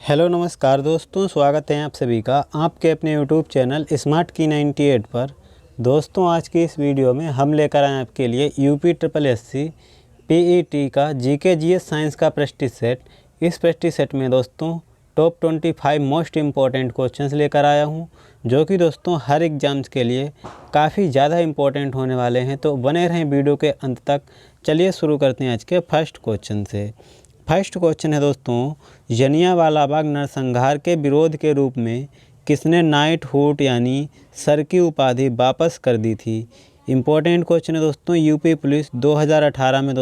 Hello नमस्कार दोस्तों, स्वागत है आप सभी का आपके अपने यूट्यूब चैनल स्मार्ट की 98 पर। दोस्तों, आज की इस वीडियो में हम लेकर आए आपके लिए यूपी ट्रिपल एससी पीईटी का जीके जीएस साइंस का प्रैक्टिस सेट। इस प्रैक्टिस सेट में दोस्तों टॉप 25 मोस्ट इम्पॉर्टेंट क्वेश्चंस लेकर आया हूं, जो कि दोस्तों हर एग्जाम्स के लिए काफ़ी ज़्यादा इम्पोर्टेंट होने वाले हैं। तो बने रहें वीडियो के अंत तक। चलिए शुरू करते हैं आज के फर्स्ट क्वेश्चन से। फर्स्ट क्वेश्चन है दोस्तों, जलियांवाला बाग नरसंहार के विरोध के रूप में किसने नाइटहुड यानी सर की उपाधि वापस कर दी थी। इम्पोर्टेंट क्वेश्चन है दोस्तों। यूपी पुलिस 2018 में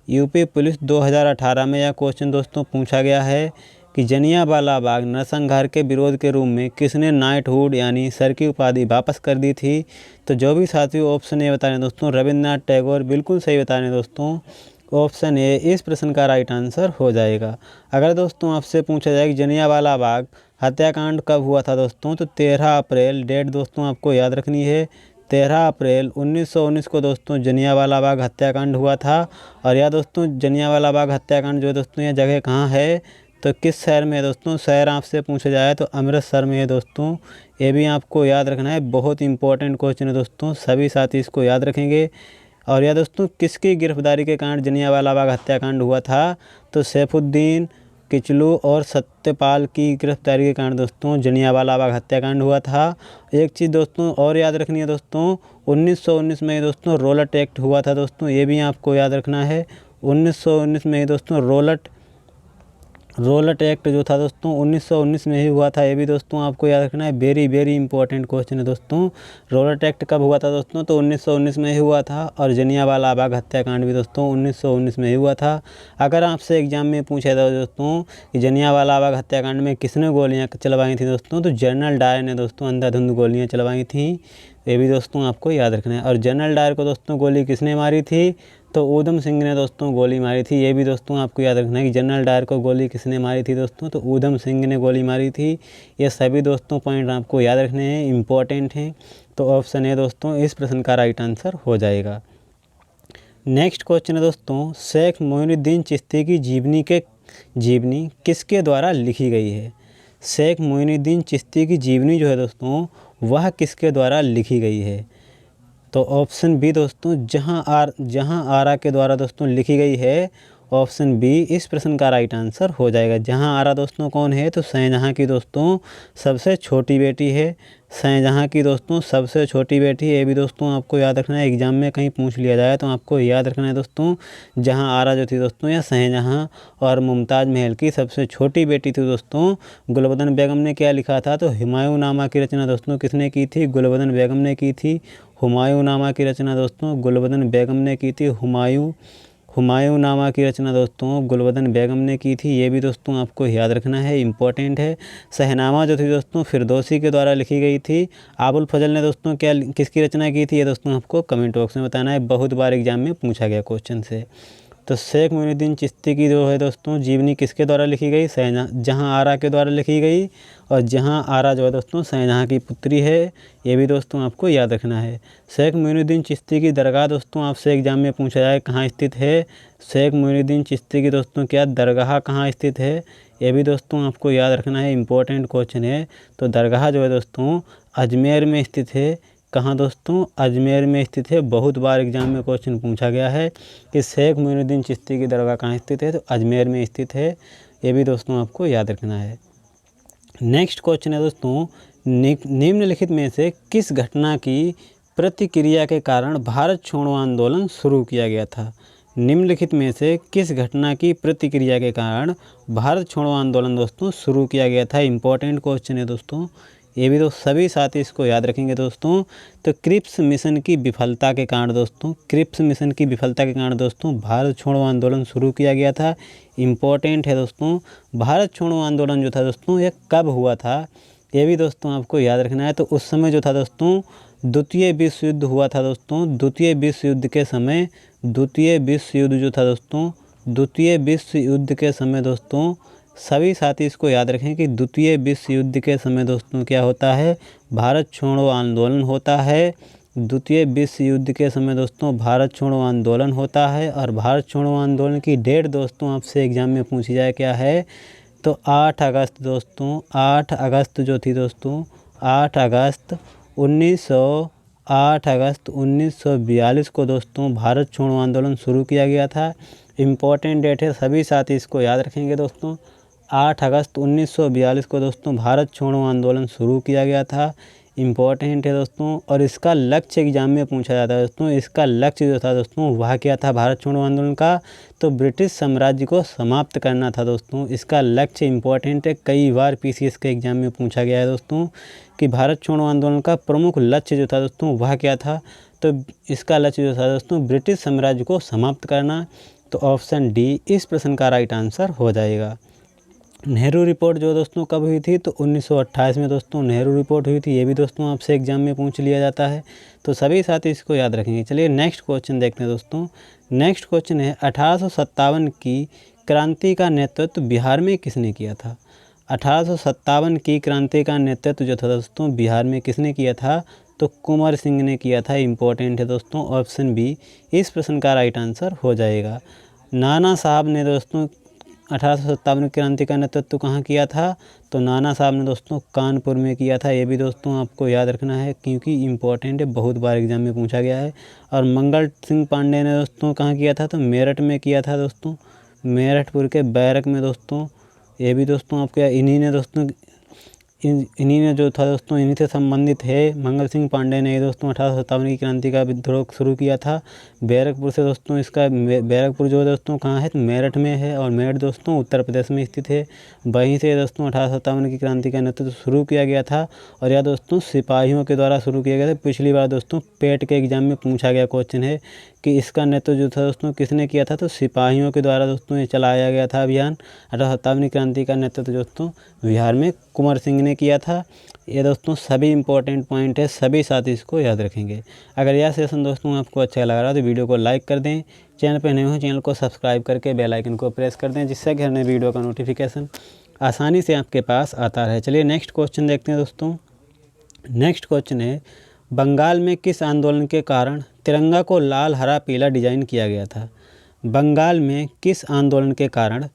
यूपी पुलिस 2018 में यह क्वेश्चन दोस्तों पूछा गया है कि जलियांवाला बाग नरसंहार के विरोध के रूप में किसने नाइटहुड यानी सर की उपाधि वापस कर दी थी। तो जो भी साथी ऑप्शन ए बता रहे हैं दोस्तों, रविन्द्रनाथ टैगोर बिल्कुल सही बता रहे हैं दोस्तों। ऑप्शन ए इस प्रश्न का राइट आंसर हो जाएगा। अगर दोस्तों आपसे पूछा जाए कि जलियांवाला बाग हत्याकांड कब हुआ था दोस्तों, तो 13 अप्रैल डेट दोस्तों आपको याद रखनी है। 13 अप्रैल 1919 को दोस्तों जलियांवाला बाग हत्याकांड हुआ था। और यह दोस्तों जलियांवाला बाग हत्याकांड जो दोस्तों यह जगह कहाँ है, तो किस शहर में है दोस्तों। शहर आपसे पूछा जाए तो अमृतसर में है दोस्तों। ये भी आपको याद रखना है, बहुत इंपॉर्टेंट क्वेश्चन है दोस्तों, सभी साथी इसको याद रखेंगे। और यह दोस्तों किसकी गिरफ्तारी के कारण जलियांवाला बाग हत्याकांड हुआ था, तो सैफुद्दीन किचलू और सत्यपाल की गिरफ्तारी के कारण दोस्तों जलियांवाला बाग हत्याकांड हुआ था। एक चीज़ दोस्तों और याद रखनी है दोस्तों, 1919 में दोस्तों रॉलेट एक्ट हुआ था दोस्तों, ये भी आपको याद रखना है। 1919 में दोस्तों रॉलेट एक्ट जो था दोस्तों 1919 में ही हुआ था, ये भी दोस्तों आपको याद रखना है। वेरी इंपॉर्टेंट क्वेश्चन है दोस्तों। रॉलेट एक्ट कब हुआ था दोस्तों, तो 1919 में ही हुआ था। और जलियांवाला बाग हत्याकांड भी दोस्तों 1919 में ही हुआ था। अगर आपसे एग्जाम में पूछा था दोस्तों कि जलियांवाला बाग हत्याकांड में किसने गोलियाँ चलवाई थी दोस्तों, तो जनरल डायर ने दोस्तों अंधाधुंध गोलियाँ चलवाई थी, ये भी दोस्तों आपको याद रखना है। और जनरल डायर को दोस्तों गोली किसने मारी थी, तो ऊधम सिंह ने दोस्तों गोली मारी थी, ये भी दोस्तों आपको याद रखना है कि जनरल डायर को गोली किसने मारी थी दोस्तों, तो ऊधम सिंह ने गोली मारी थी। ये सभी दोस्तों पॉइंट आपको याद रखने हैं, इंपॉर्टेंट हैं। तो ऑप्शन ए दोस्तों इस प्रश्न का राइट आंसर हो जाएगा। नेक्स्ट क्वेश्चन है दोस्तों, शेख मोइनुद्दीन चिश्ती की जीवनी किसके द्वारा लिखी गई है। शेख मोइनुद्दीन चिश्ती की जीवनी जो है दोस्तों वह किसके द्वारा लिखी गई है, तो ऑप्शन बी दोस्तों जहां आरा के द्वारा दोस्तों लिखी गई है। ऑप्शन बी इस प्रश्न का राइट आंसर हो जाएगा। जहां आरा दोस्तों कौन है, तो शाहजहां की दोस्तों सबसे छोटी बेटी है। शाहजहां की दोस्तों सबसे छोटी बेटी, ये भी दोस्तों आपको याद रखना है। एग्जाम में कहीं पूछ लिया जाए तो आपको याद रखना है दोस्तों, जहां आरा जो थी दोस्तों यह शाहजहां और मुमताज़ महल की सबसे छोटी बेटी थी दोस्तों। गुलबदन बेगम ने क्या लिखा था, तो हुमायूंनामा की रचना दोस्तों किसने की थी, गुलबदन बेगम ने की थी। हुमायूंनामा की रचना दोस्तों गुलबदन बेगम ने की थी। हुमायूंनामा की रचना दोस्तों गुलबदन बेगम ने की थी, ये भी दोस्तों आपको याद रखना है, इंपॉर्टेंट है। शहनामा जो थी दोस्तों फिरदौसी के द्वारा लिखी गई थी। आबुल फजल ने दोस्तों किसकी रचना की थी, ये दोस्तों आपको कमेंट बॉक्स में बताना है, बहुत बार एग्जाम में पूछा गया क्वेश्चन से। तो शेख मोइनुद्दीन चिश्ती की जो है दोस्तों जीवनी किसके द्वारा लिखी गई, जहां आरा के द्वारा लिखी गई। और जहां आरा जो है दोस्तों शाहजहां की पुत्री है, ये भी दोस्तों आपको याद रखना है। शेख मोइनुद्दीन चिश्ती की दरगाह दोस्तों आपसे एग्जाम में पूछा जाए कहाँ स्थित है। शेख मोइनुद्दीन चिश्ती की दोस्तों क्या दरगाह कहाँ स्थित है, ये भी दोस्तों आपको याद रखना है, इंपॉर्टेंट क्वेश्चन है। तो दरगाह जो है दोस्तों अजमेर में स्थित है। कहाँ दोस्तों, अजमेर में स्थित है। बहुत बार एग्जाम में क्वेश्चन पूछा गया है कि शेख मोइनुद्दीन चिश्ती की दरगाह कहाँ स्थित है, तो अजमेर में स्थित है, ये भी दोस्तों आपको याद रखना है। नेक्स्ट क्वेश्चन है दोस्तों, निम्नलिखित में से किस घटना की प्रतिक्रिया के कारण भारत छोड़ो आंदोलन शुरू किया गया था। निम्नलिखित में से किस घटना की प्रतिक्रिया के कारण भारत छोड़ो आंदोलन दोस्तों शुरू किया गया था। इंपॉर्टेंट क्वेश्चन है दोस्तों, ये भी तो सभी साथी इसको याद रखेंगे दोस्तों। तो क्रिप्स मिशन की विफलता के कारण दोस्तों भारत छोड़ो आंदोलन शुरू किया गया था। इम्पोर्टेंट है दोस्तों। भारत छोड़ो आंदोलन जो था दोस्तों ये कब हुआ था, ये भी दोस्तों आपको याद रखना है। तो उस समय जो था दोस्तों द्वितीय विश्व युद्ध हुआ था दोस्तों। द्वितीय विश्व युद्ध के समय दोस्तों सभी साथी इसको याद रखें कि द्वितीय विश्व युद्ध के समय दोस्तों क्या होता है, भारत छोड़ो आंदोलन होता है। द्वितीय विश्व युद्ध के समय दोस्तों भारत छोड़ो आंदोलन होता है। और भारत छोड़ो आंदोलन की डेट दोस्तों आपसे एग्जाम में पूछी जाए क्या है, तो 8 अगस्त दोस्तों, 8 अगस्त जो थी दोस्तों, 8 अगस्त 1942 को दोस्तों भारत छोड़ो आंदोलन शुरू किया गया था। इम्पोर्टेंट डेट है, सभी साथी इसको याद रखेंगे दोस्तों। 8 अगस्त 1942 को दोस्तों भारत छोड़ो आंदोलन शुरू किया गया था। इम्पोर्टेंट है दोस्तों। और इसका लक्ष्य एग्जाम में पूछा जाता है दोस्तों। इसका लक्ष्य जो था दोस्तों वह क्या था भारत छोड़ो आंदोलन का? तो ब्रिटिश साम्राज्य को समाप्त करना था दोस्तों। इसका लक्ष्य इम्पोर्टेंट है, कई बार पीसीएस के एग्जाम में पूछा गया है दोस्तों कि भारत छोड़ो आंदोलन का प्रमुख लक्ष्य जो था दोस्तों वह क्या था? तो इसका लक्ष्य जो था दोस्तों ब्रिटिश साम्राज्य को समाप्त करना। तो ऑप्शन डी इस प्रश्न का राइट आंसर हो जाएगा। नेहरू रिपोर्ट जो दोस्तों कब हुई थी? तो 1928 में दोस्तों नेहरू रिपोर्ट हुई थी। ये भी दोस्तों आपसे एग्जाम में पूछ लिया जाता है, तो सभी साथी इसको याद रखेंगे। चलिए नेक्स्ट क्वेश्चन देखते हैं दोस्तों। नेक्स्ट क्वेश्चन है 1857 की क्रांति का नेतृत्व बिहार में किसने किया था? 1857 की क्रांति का नेतृत्व जो था दोस्तों बिहार में किसने किया था? तो कुंवर सिंह ने किया था। इम्पोर्टेंट है दोस्तों, ऑप्शन बी इस प्रश्न का राइट आंसर हो जाएगा। नाना साहब ने दोस्तों 1857 क्रांति का नेतृत्व कहाँ किया था? तो नाना साहब ने दोस्तों कानपुर में किया था। ये भी दोस्तों आपको याद रखना है क्योंकि इम्पोर्टेंट है, बहुत बार एग्जाम में पूछा गया है। और मंगल सिंह पांडे ने दोस्तों कहाँ किया था? तो मेरठ में किया था दोस्तों, मेरठपुर के बैरक में दोस्तों। ये भी दोस्तों आपके इन्हीं ने दोस्तों इन्हीं ने जो था दोस्तों इन्हीं से संबंधित है। मंगल सिंह पांडे ने दोस्तों 1857 की क्रांति का विद्रोह शुरू किया था बैरकपुर से दोस्तों। इसका बैरकपुर जो दोस्तों कहाँ है? तो मेरठ में है, और मेरठ दोस्तों उत्तर प्रदेश में स्थित है। वहीं से दोस्तों 1857 की क्रांति का नेतृत्व शुरू किया गया था, और यह दोस्तों सिपाहियों के द्वारा शुरू किया गया था। पिछली बार दोस्तों पेट के एग्जाम में पूछा गया क्वेश्चन है कि इसका नेतृत्व जो था दोस्तों किसने किया था? तो सिपाहियों के द्वारा दोस्तों ये चलाया गया था अभियान। 1857 क्रांति का नेतृत्व दोस्तों बिहार में कुंवर सिंह ने किया था। ये दोस्तों सभी इंपॉर्टेंट पॉइंट है, सभी साथी इसको याद रखेंगे। अगर यह सेशन दोस्तों आपको अच्छा लग रहा है तो वीडियो को लाइक कर दें। चैनल पर नए हो चैनल को सब्सक्राइब करके बेल आइकन को प्रेस कर दें, जिससे कि हर नए वीडियो का नोटिफिकेशन आसानी से आपके पास आता रहे। चलिए नेक्स्ट क्वेश्चन देखते हैं दोस्तों। नेक्स्ट क्वेश्चन है बंगाल में किस आंदोलन के कारण तिरंगा को लाल हरा पीला डिजाइन किया गया था? बंगाल में किस आंदोलन के कारण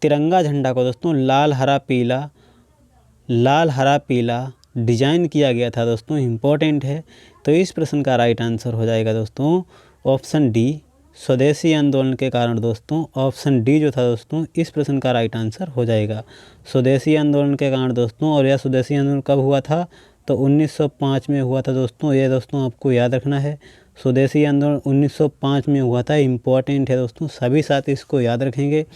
तिरंगा झंडा को दोस्तों लाल हरा पीला डिजाइन किया गया था दोस्तों? इम्पोर्टेंट है, तो इस प्रश्न का राइट आंसर हो जाएगा दोस्तों ऑप्शन डी स्वदेशी आंदोलन के कारण दोस्तों। ऑप्शन डी जो था दोस्तों इस प्रश्न का राइट आंसर हो जाएगा स्वदेशी आंदोलन के कारण दोस्तों। और यह स्वदेशी आंदोलन कब हुआ था? तो 1905 में हुआ था दोस्तों। ये दोस्तों आपको याद रखना है, स्वदेशी आंदोलन 1905 में हुआ था। इम्पोर्टेंट है दोस्तों, सभी साथी इसको याद रखेंगे।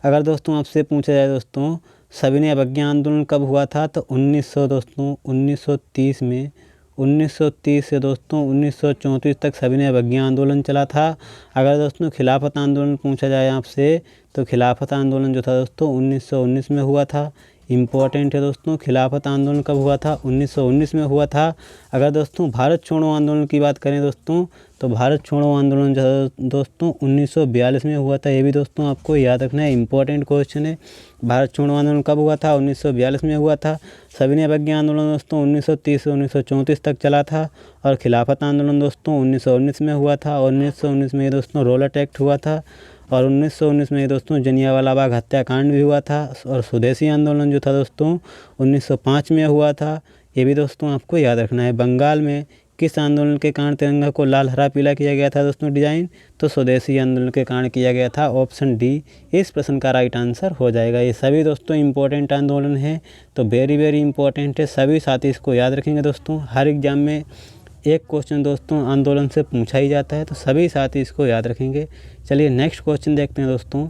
अगर दोस्तों आपसे पूछा जाए दोस्तों सविनय अवज्ञा आंदोलन कब हुआ था? तो 1930 में 1930 से दोस्तों 1934 तक सविनय अवज्ञा आंदोलन चला था। अगर दोस्तों खिलाफत आंदोलन पूछा जाए आपसे तो खिलाफत आंदोलन जो था दोस्तों 1919 में हुआ था। इम्पोर्टेंट है दोस्तों, खिलाफत आंदोलन कब हुआ था? 1919 में हुआ था। अगर दोस्तों भारत छोड़ो आंदोलन की बात करें दोस्तों तो भारत छोड़ो आंदोलन जो है दोस्तों 1942 में हुआ था। ये भी दोस्तों आपको याद रखना है, इंपॉर्टेंट क्वेश्चन है। भारत छोड़ो आंदोलन कब हुआ था? 1942 में हुआ था। सविनय अवज्ञा आंदोलन दोस्तों 1930 से 1934 तक चला था। और खिलाफत आंदोलन दोस्तों 1919 में हुआ था। और 1919 में दोस्तों रोलट एक्ट हुआ था। और 1919 में दोस्तों जलियांवाला बाग हत्याकांड भी हुआ था। और स्वदेशी आंदोलन जो था दोस्तों 1905 में हुआ था। ये भी दोस्तों आपको याद रखना है। बंगाल में किस आंदोलन के कारण तिरंगा को लाल हरा पीला किया गया था दोस्तों डिजाइन? तो स्वदेशी आंदोलन के कारण किया गया था। ऑप्शन डी इस प्रश्न का राइट आंसर हो जाएगा। ये सभी दोस्तों इंपॉर्टेंट आंदोलन है, तो वेरी इंपॉर्टेंट है, सभी साथी इसको याद रखेंगे दोस्तों। हर एग्जाम में एक क्वेश्चन दोस्तों आंदोलन से पूछा ही जाता है, तो सभी साथी इसको याद रखेंगे। चलिए नेक्स्ट क्वेश्चन देखते हैं दोस्तों।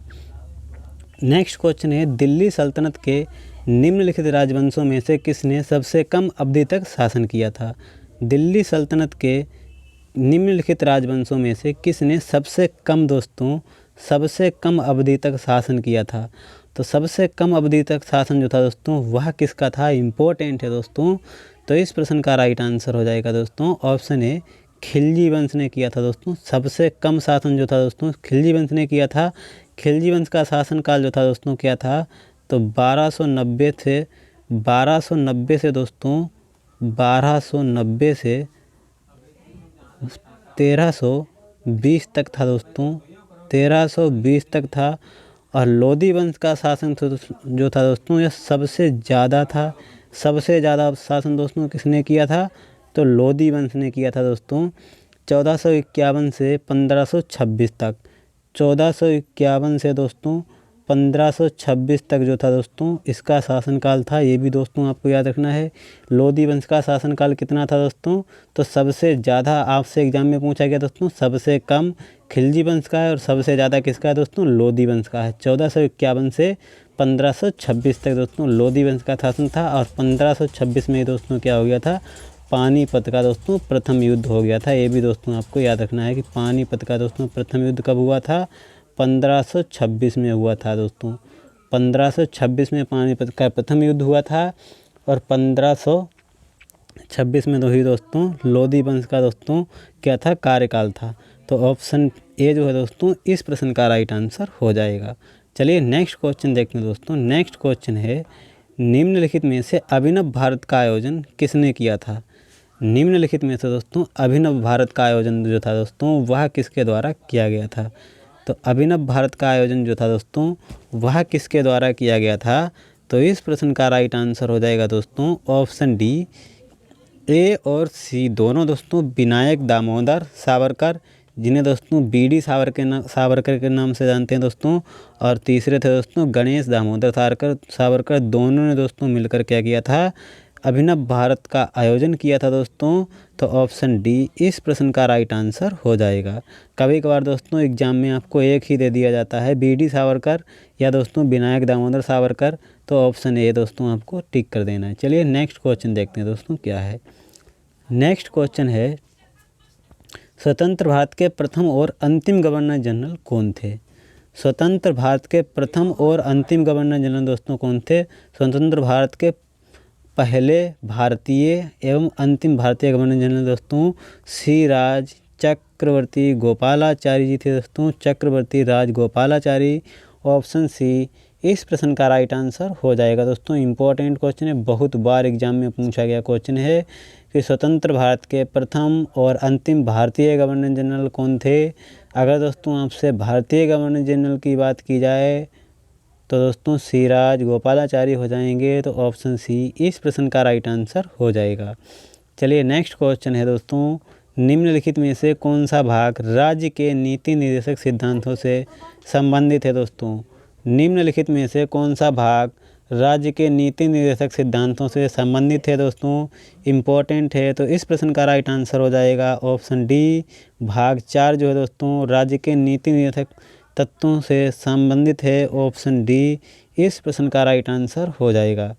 नेक्स्ट क्वेश्चन है दिल्ली सल्तनत के निम्नलिखित राजवंशों में से किसने सबसे कम अवधि तक शासन किया था? दिल्ली सल्तनत के निम्नलिखित राजवंशों में से किसने सबसे कम अवधि तक शासन किया था? तो सबसे कम अवधि तक शासन जो था दोस्तों वह किसका था? इम्पोर्टेंट है दोस्तों, तो इस प्रश्न का राइट आंसर हो जाएगा दोस्तों ऑप्शन ए खिलजी वंश ने किया था दोस्तों। सबसे कम शासन जो था दोस्तों खिलजी वंश ने किया था। खिलजी वंश का शासनकाल जो था दोस्तों क्या था? तो 1290 से दोस्तों 1290 से 1320 तक था दोस्तों, 1320 तक था। और लोधी वंश का शासन जो था दोस्तों यह सबसे ज़्यादा था। सबसे ज़्यादा शासन दोस्तों किसने किया था? तो लोधी वंश ने किया था दोस्तों 1451 से 1526 तक। 1451 से दोस्तों 1526 तक जो था दोस्तों इसका शासनकाल था। ये भी दोस्तों आपको याद रखना है। लोधी वंश का शासनकाल कितना था दोस्तों? तो सबसे ज़्यादा आपसे एग्जाम में पूछा गया दोस्तों, सबसे कम खिलजी वंश का है और सबसे ज़्यादा किसका है दोस्तों? लोधी वंश का है। 1451 से 1526 तक दोस्तों लोधी वंश का शासन था। और 1526 में दोस्तों क्या हो गया था? पानीपत का दोस्तों प्रथम युद्ध हो गया था। ये भी दोस्तों आपको याद रखना है कि पानीपत का दोस्तों प्रथम युद्ध कब हुआ था? 1526 में हुआ था दोस्तों। 1526 में पानीपत का प्रथम युद्ध हुआ था और 1526 में दोस्तों लोधी वंश का दोस्तों क्या था? कार्यकाल था। तो ऑप्शन ए जो है दोस्तों इस प्रश्न का राइट आंसर हो जाएगा। चलिए नेक्स्ट क्वेश्चन देखते हैं दोस्तों। नेक्स्ट क्वेश्चन है, निम्नलिखित में से अभिनव भारत का आयोजन किसने किया था? निम्नलिखित में से दोस्तों अभिनव भारत का आयोजन जो था दोस्तों वह किसके द्वारा किया गया था? तो अभिनव भारत का आयोजन जो था दोस्तों वह किसके द्वारा किया गया था? तो इस प्रश्न का राइट आंसर हो जाएगा दोस्तों ऑप्शन डी। ए और सी दोनों दोस्तों विनायक दामोदर सावरकर, जिन्हें दोस्तों बीडी सावरकर के नाम से जानते हैं दोस्तों, और तीसरे थे दोस्तों गणेश दामोदर सावरकर दोनों ने दोस्तों मिलकर क्या किया था? अभिनव भारत का आयोजन किया था दोस्तों। तो ऑप्शन डी इस प्रश्न का राइट आंसर हो जाएगा। कभी कभार दोस्तों एग्जाम में आपको एक ही दे दिया जाता है, बीडी सावरकर या दोस्तों विनायक दामोदर सावरकर, तो ऑप्शन ए दोस्तों आपको टिक कर देना है। चलिए नेक्स्ट क्वेश्चन देखते हैं दोस्तों क्या है। नेक्स्ट क्वेश्चन है, स्वतंत्र भारत के प्रथम और अंतिम गवर्नर जनरल कौन थे? स्वतंत्र भारत के प्रथम और अंतिम गवर्नर जनरल दोस्तों कौन थे? स्वतंत्र भारत के पहले भारतीय एवं अंतिम भारतीय गवर्नर जनरल दोस्तों श्री राज चक्रवर्ती गोपालाचारी जी थे दोस्तों, चक्रवर्ती राज गोपालाचारी। ऑप्शन सी इस प्रश्न का राइट आंसर हो जाएगा दोस्तों। इम्पोर्टेंट क्वेश्चन है, बहुत बार एग्जाम में पूछा गया क्वेश्चन है कि स्वतंत्र भारत के प्रथम और अंतिम भारतीय गवर्नर जनरल कौन थे। अगर दोस्तों आपसे भारतीय गवर्नर जनरल की बात की जाए तो दोस्तों श्री राज गोपालाचारी हो जाएंगे। तो ऑप्शन सी इस प्रश्न का राइट आंसर हो जाएगा। चलिए नेक्स्ट क्वेश्चन है दोस्तों, निम्नलिखित में से कौन सा भाग राज्य के नीति निर्देशक सिद्धांतों से संबंधित है दोस्तों? निम्नलिखित में से कौन सा भाग राज्य के नीति निर्देशक सिद्धांतों से संबंधित है दोस्तों? इम्पोर्टेंट है, तो इस प्रश्न का राइट आंसर हो जाएगा ऑप्शन डी। भाग 4 जो है दोस्तों राज्य के नीति निर्देशक तत्वों से संबंधित है। ऑप्शन डी इस प्रश्न का राइट आंसर हो जाएगा।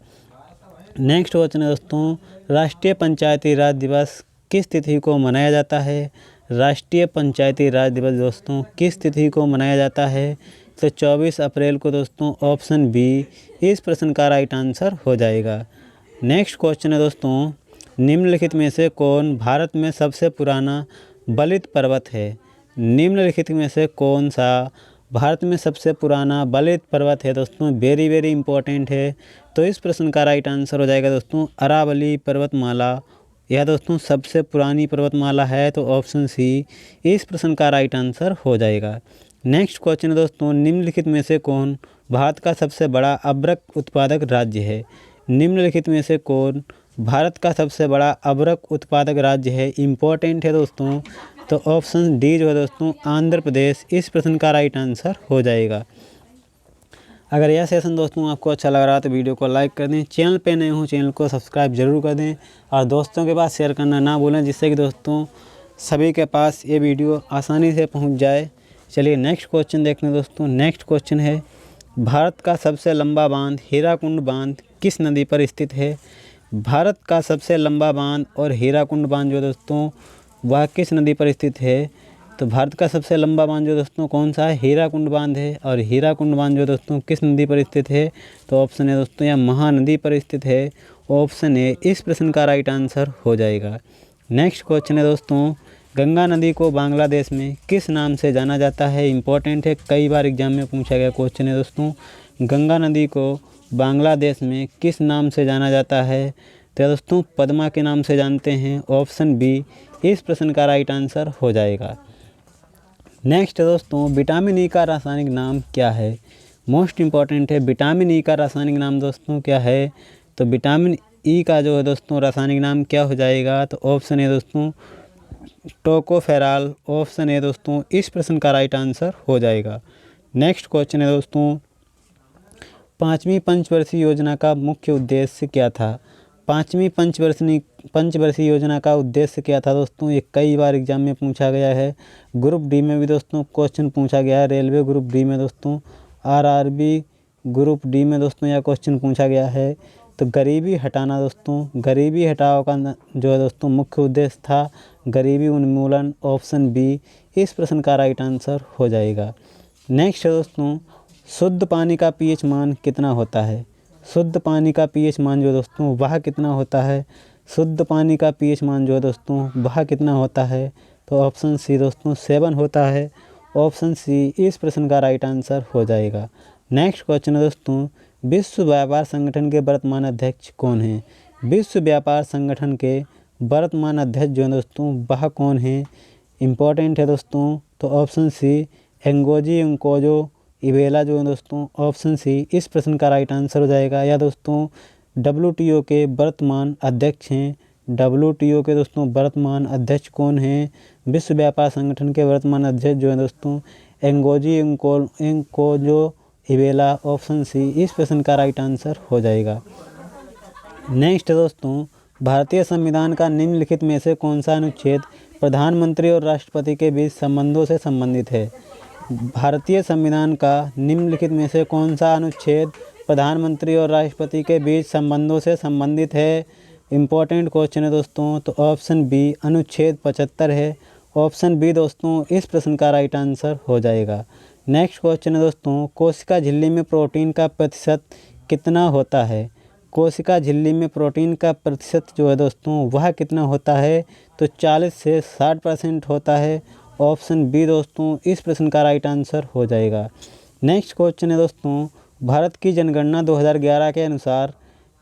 नेक्स्ट क्वेश्चन है दोस्तों, राष्ट्रीय पंचायती राज दिवस किस तिथि को मनाया जाता है? राष्ट्रीय पंचायती राज दिवस दोस्तों किस तिथि को मनाया जाता है? तो 24 अप्रैल को दोस्तों। ऑप्शन बी इस प्रश्न का राइट आंसर हो जाएगा। नेक्स्ट क्वेश्चन है दोस्तों, निम्नलिखित में से कौन भारत में सबसे पुराना बलित पर्वत है? निम्नलिखित में से कौन सा भारत में सबसे पुराना बलित पर्वत है दोस्तों? वेरी वेरी इंपॉर्टेंट है। तो इस प्रश्न का राइट आंसर हो जाएगा दोस्तों अरावली पर्वतमाला। यह दोस्तों सबसे पुरानी पर्वतमाला है। तो ऑप्शन सी इस प्रश्न का राइट आंसर हो जाएगा। नेक्स्ट क्वेश्चन है दोस्तों, निम्नलिखित में से कौन भारत का सबसे बड़ा अबरक उत्पादक राज्य है? निम्नलिखित में से कौन भारत का सबसे बड़ा अबरक उत्पादक राज्य है? इम्पोर्टेंट है दोस्तों। तो ऑप्शन डी जो है दोस्तों आंध्र प्रदेश इस प्रश्न का राइट आंसर हो जाएगा। अगर यह सेशन दोस्तों आपको अच्छा लग रहा है तो वीडियो को लाइक कर दें, चैनल पे नए हो चैनल को सब्सक्राइब जरूर कर दें और दोस्तों के पास शेयर करना ना भूलें, जिससे कि दोस्तों सभी के पास ये वीडियो आसानी से पहुंच जाए। चलिए नेक्स्ट क्वेश्चन देखते हैं दोस्तों। नेक्स्ट क्वेश्चन है, भारत का सबसे लंबा बांध हीराकुंड बांध किस नदी पर स्थित है? भारत का सबसे लंबा बांध और हीराकुंड बांध जो दोस्तों वह किस नदी पर स्थित है? तो भारत का सबसे लंबा बांध जो दोस्तों कौन सा है? हीराकुंड बांध है। और हीराकुंड बांध जो दोस्तों किस नदी पर स्थित है? तो ऑप्शन है दोस्तों यह महानदी पर स्थित है। ऑप्शन ए इस प्रश्न का राइट आंसर हो जाएगा। नेक्स्ट क्वेश्चन है दोस्तों, गंगा नदी को बांग्लादेश में किस नाम से जाना जाता है? इंपॉर्टेंट है, कई बार एग्जाम में पूछा गया क्वेश्चन है दोस्तों। गंगा नदी को बांग्लादेश में किस नाम से जाना जाता है? तो दोस्तों पद्मा के नाम से जानते हैं। ऑप्शन बी इस प्रश्न का राइट आंसर हो जाएगा। नेक्स्ट दोस्तों, विटामिन ई का रासायनिक नाम क्या है? मोस्ट इम्पॉर्टेंट है विटामिन ई का रासायनिक नाम दोस्तों क्या है, तो विटामिन ई का जो है दोस्तों रासायनिक नाम क्या हो जाएगा, तो ऑप्शन है दोस्तों टोकोफेरॉल। ऑप्शन है दोस्तों इस प्रश्न का राइट आंसर हो जाएगा। नेक्स्ट क्वेश्चन है दोस्तों, 5वीं पंचवर्षीय योजना का मुख्य उद्देश्य क्या था। 5वीं पंचवर्षीय योजना का उद्देश्य क्या था दोस्तों, ये कई बार एग्जाम में पूछा गया है। ग्रुप डी में भी दोस्तों क्वेश्चन पूछा गया है, रेलवे ग्रुप डी में दोस्तों, आरआरबी ग्रुप डी में दोस्तों यह क्वेश्चन पूछा गया है। तो गरीबी हटाना दोस्तों, गरीबी हटाओ का जो है दोस्तों मुख्य उद्देश्य था गरीबी उन्मूलन। ऑप्शन बी इस प्रश्न का राइट आंसर हो जाएगा। नेक्स्ट है दोस्तों, शुद्ध पानी का पीएच मान कितना होता है। शुद्ध पानी का पीएच मान जो है दोस्तों वह कितना होता है, शुद्ध पानी का पीएच मान जो है दोस्तों वह कितना होता है, तो ऑप्शन सी दोस्तों 7 होता है। ऑप्शन सी इस प्रश्न का राइट आंसर हो जाएगा। नेक्स्ट क्वेश्चन है दोस्तों, विश्व व्यापार संगठन के वर्तमान अध्यक्ष कौन हैं। विश्व व्यापार संगठन के वर्तमान अध्यक्ष जो है दोस्तों वह कौन है, इम्पोर्टेंट है दोस्तों, तो ऑप्शन सी एंगोजी एंकोजो इवेला जो है दोस्तों, ऑप्शन सी इस प्रश्न का राइट आंसर हो जाएगा। या दोस्तों WTO के वर्तमान अध्यक्ष हैं, WTO के दोस्तों वर्तमान अध्यक्ष कौन हैं, विश्व व्यापार संगठन के वर्तमान अध्यक्ष जो है दोस्तों एंगोजी एंकोजो इवेला। ऑप्शन सी इस प्रश्न का राइट आंसर हो जाएगा। नेक्स्ट है दोस्तों, भारतीय संविधान का निम्नलिखित में से कौन सा अनुच्छेद प्रधानमंत्री और राष्ट्रपति के बीच संबंधों से संबंधित है। भारतीय संविधान का निम्नलिखित में से कौन सा अनुच्छेद प्रधानमंत्री और राष्ट्रपति के बीच संबंधों से संबंधित है, इम्पोर्टेंट क्वेश्चन है दोस्तों, तो ऑप्शन बी अनुच्छेद 75 है। ऑप्शन बी दोस्तों इस प्रश्न का राइट आंसर हो जाएगा। नेक्स्ट क्वेश्चन है दोस्तों, कोशिका झिल्ली में प्रोटीन का प्रतिशत कितना होता है। कोशिका झिल्ली में प्रोटीन का प्रतिशत जो है दोस्तों वह कितना होता है, तो 40 से 60% होता है। ऑप्शन बी दोस्तों इस प्रश्न का राइट आंसर हो जाएगा। नेक्स्ट क्वेश्चन है दोस्तों, भारत की जनगणना 2011 के अनुसार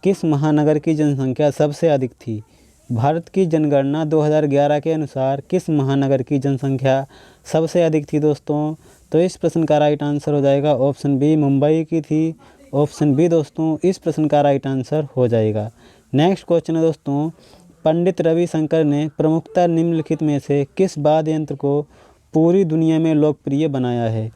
किस महानगर की जनसंख्या सबसे अधिक थी। भारत की जनगणना 2011 के अनुसार किस महानगर की जनसंख्या सबसे अधिक थी दोस्तों, तो इस प्रश्न का राइट आंसर हो जाएगा ऑप्शन बी मुंबई की थी। ऑप्शन बी दोस्तों इस प्रश्न का राइट आंसर हो जाएगा। नेक्स्ट क्वेश्चन है दोस्तों, पंडित रविशंकर ने प्रमुखतः निम्नलिखित में से किस वाद्य यंत्र को पूरी दुनिया में लोकप्रिय बनाया है।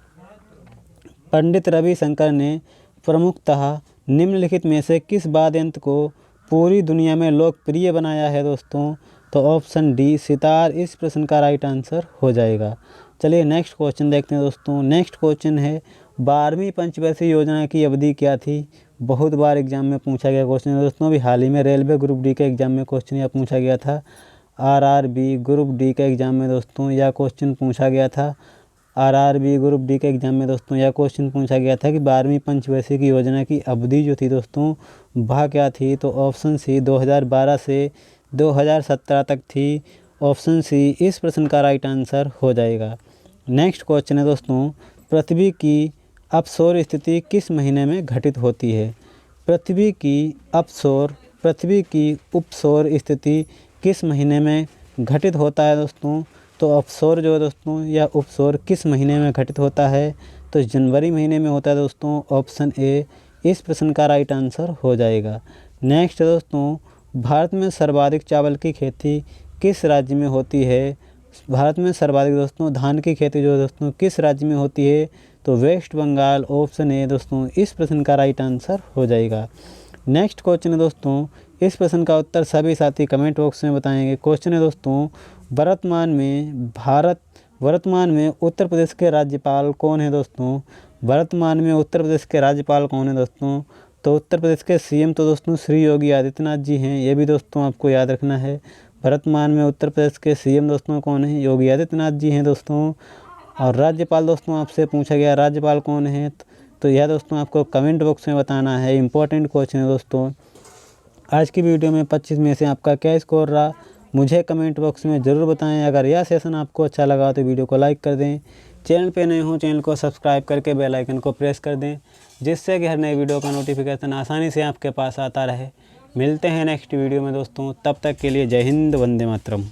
पंडित रविशंकर ने प्रमुखतः निम्नलिखित में से किस वाद्य यंत्र को पूरी दुनिया में लोकप्रिय बनाया है दोस्तों, तो ऑप्शन डी सितार इस प्रश्न का राइट आंसर हो जाएगा। चलिए नेक्स्ट क्वेश्चन देखते हैं दोस्तों। नेक्स्ट क्वेश्चन है 12वीं पंचवर्षीय योजना की अवधि क्या थी। बहुत बार एग्जाम में पूछा गया क्वेश्चन है दोस्तों, अभी हाल ही में रेलवे ग्रुप डी के एग्जाम में क्वेश्चन यह पूछा गया था। आरआरबी ग्रुप डी के एग्जाम में दोस्तों यह क्वेश्चन पूछा गया था। आरआरबी ग्रुप डी के एग्जाम में दोस्तों यह क्वेश्चन पूछा गया था कि 12वीं पंचवर्षीय की योजना की अवधि जो थी दोस्तों वह क्या थी, तो ऑप्शन सी 2012 से 2017 तक थी। ऑप्शन सी इस प्रश्न का राइट आंसर हो जाएगा। नेक्स्ट क्वेश्चन है दोस्तों, पृथ्वी की अपसौर स्थिति किस महीने में घटित होती है। पृथ्वी की उपसौर स्थिति किस महीने में घटित होता है दोस्तों, तो अपसौर जो है दोस्तों या उपसौर किस महीने में घटित होता है, तो जनवरी महीने में होता है दोस्तों। ऑप्शन ए इस प्रश्न का राइट आंसर हो जाएगा। नेक्स्ट है दोस्तों, भारत में सर्वाधिक चावल की खेती किस राज्य में होती है। भारत में सर्वाधिक दोस्तों धान की खेती जो है दोस्तों किस राज्य में होती है, तो वेस्ट बंगाल। ऑप्शन ए दोस्तों इस प्रश्न का राइट आंसर हो जाएगा। नेक्स्ट क्वेश्चन है दोस्तों, इस प्रश्न का उत्तर सभी साथी कमेंट बॉक्स में बताएंगे। क्वेश्चन है दोस्तों, वर्तमान में उत्तर प्रदेश के राज्यपाल कौन है दोस्तों। वर्तमान में उत्तर प्रदेश के राज्यपाल कौन है दोस्तों, तो उत्तर प्रदेश के सीएम तो दोस्तों श्री योगी आदित्यनाथ जी हैं, ये भी दोस्तों आपको याद रखना है। वर्तमान में उत्तर प्रदेश के सीएम दोस्तों कौन है, योगी आदित्यनाथ जी हैं दोस्तों। और राज्यपाल दोस्तों आपसे पूछा गया राज्यपाल कौन है, तो यह दोस्तों आपको कमेंट बॉक्स में बताना है। इंपॉर्टेंट क्वेश्चन है दोस्तों। आज की वीडियो में 25 में से आपका क्या स्कोर रहा, मुझे कमेंट बॉक्स में ज़रूर बताएं। अगर यह सेशन आपको अच्छा लगा तो वीडियो को लाइक कर दें। चैनल पे नए हो चैनल को सब्सक्राइब करके बेल आइकन को प्रेस कर दें, जिससे कि हर नई वीडियो का नोटिफिकेशन आसानी से आपके पास आता रहे। मिलते हैं नेक्स्ट वीडियो में दोस्तों, तब तक के लिए जय हिंद, वंदे मातरम।